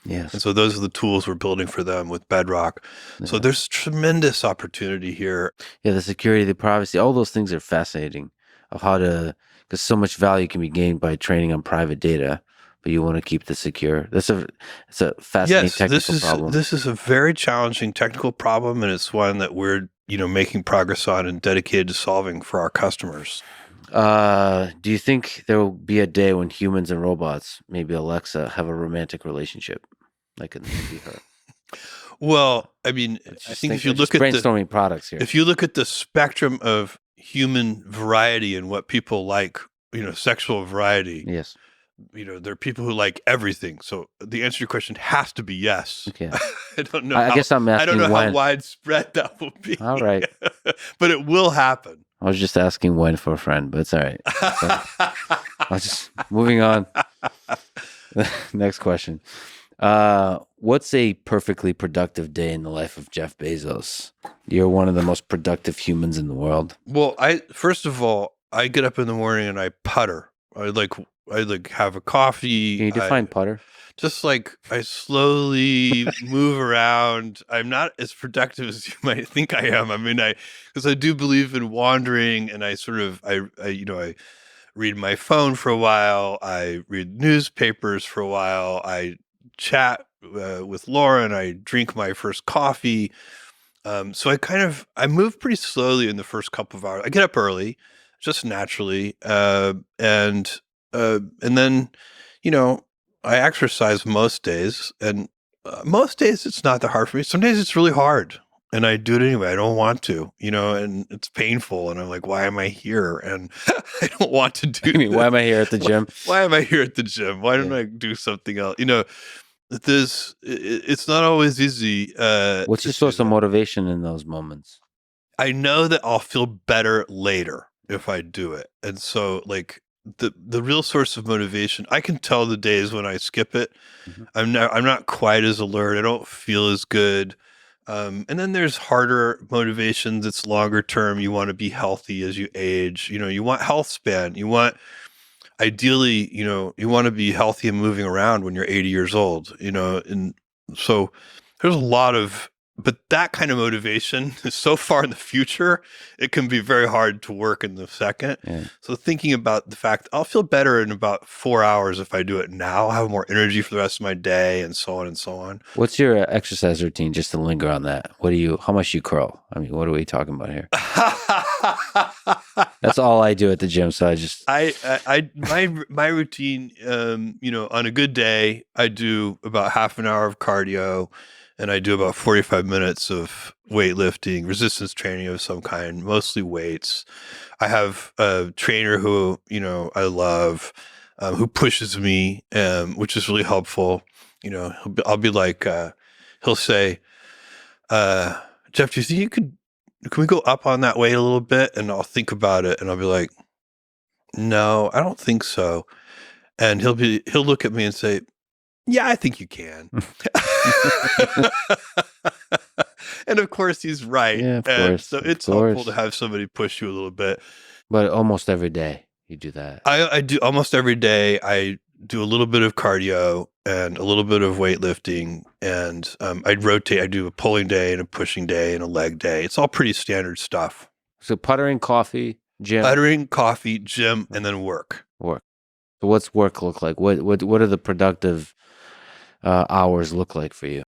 Yes. And so those are the tools we're building for them with Bedrock. So Yeah. there's tremendous opportunity here. Yeah, the security, the privacy, all those things are fascinating of how to, because so much value can be gained by training on private data, but you want to keep this secure. It's a fascinating Yes, this technical is problem. this is a very challenging technical problem, and it's one that we're making progress on and dedicated to solving for our customers. Do you think there will be a day when humans and robots, maybe Alexa, have a romantic relationship, like in the movie Her? Well, I mean, I think I'm just brainstorming products here. if you look at the spectrum of human variety and what people like, sexual variety, Yes. there are people who like everything. So the answer to your question has to be yes. Okay. I don't know I how guess I'm I don't asking know how when. widespread that will be. All right. But it will happen. I was just asking when for a friend, but it's all right. So, I was just moving on. Next question. What's a perfectly productive day in the life of Jeff Bezos? You're one of the most productive humans in the world. Well, first of all, I get up in the morning and I putter. I have a coffee. Can you define putter? Just like I slowly move around. I'm not as productive as you might think I am. I mean, because I do believe in wandering, and I sort of, I read my phone for a while. I read newspapers for a while. I chat with Laura, and I drink my first coffee. So I move pretty slowly in the first couple of hours. I get up early, just naturally, and then, you know, I exercise most days, and most days it's not that hard for me. Some days it's really hard, and I do it anyway. I don't want to, and it's painful, and I'm like, why am I here? And I don't want to do. I mean, why am I here at the gym? Why am I here at the gym? Why don't Yeah. I do something else? It's not always easy. What's to your do source of that. motivation in those moments? I know that I'll feel better later if I do it. And so like the real source of motivation, I can tell the days when I skip it. Mhm. I'm not quite as alert. I don't feel as good. And then there's harder motivations. It's longer term. You want to be healthy as you age. You want health span. You want ideally, you want to be healthy and moving around when you're 80 years old, and so there's a lot of, but that kind of motivation is so far in the future, it can be very hard to work in the second. Yeah. So thinking about the fact I'll feel better in about 4 hours if I do it now, I'll have more energy for the rest of my day, and so on and so on. What's your exercise routine? Just to linger on that. How much you curl? I mean, what are we talking about here? That's all I do at the gym. So my routine, on a good day, I do about half an hour of cardio, and I do about 45 minutes of weightlifting, resistance training of some kind, mostly weights. I have a trainer who, I love, who pushes me, which is really helpful. I'll be like, he'll say, Jeff, do you think can we go up on that weight a little bit? And I'll think about it, and I'll be like, no, I don't think so. And he'll look at me and say, yeah, I think you can. And of course he's right. Yeah, of And course. so Of it's helpful course. to have somebody push you a little bit. But almost every day you do that. I do almost every day. I do a little bit of cardio and a little bit of weightlifting, and I rotate. I do a pulling day and a pushing day and a leg day. It's all pretty standard stuff. So puttering, coffee, gym, Buttering, coffee, gym, and then work. work. So what's work look like? What are the productive hours look like for you?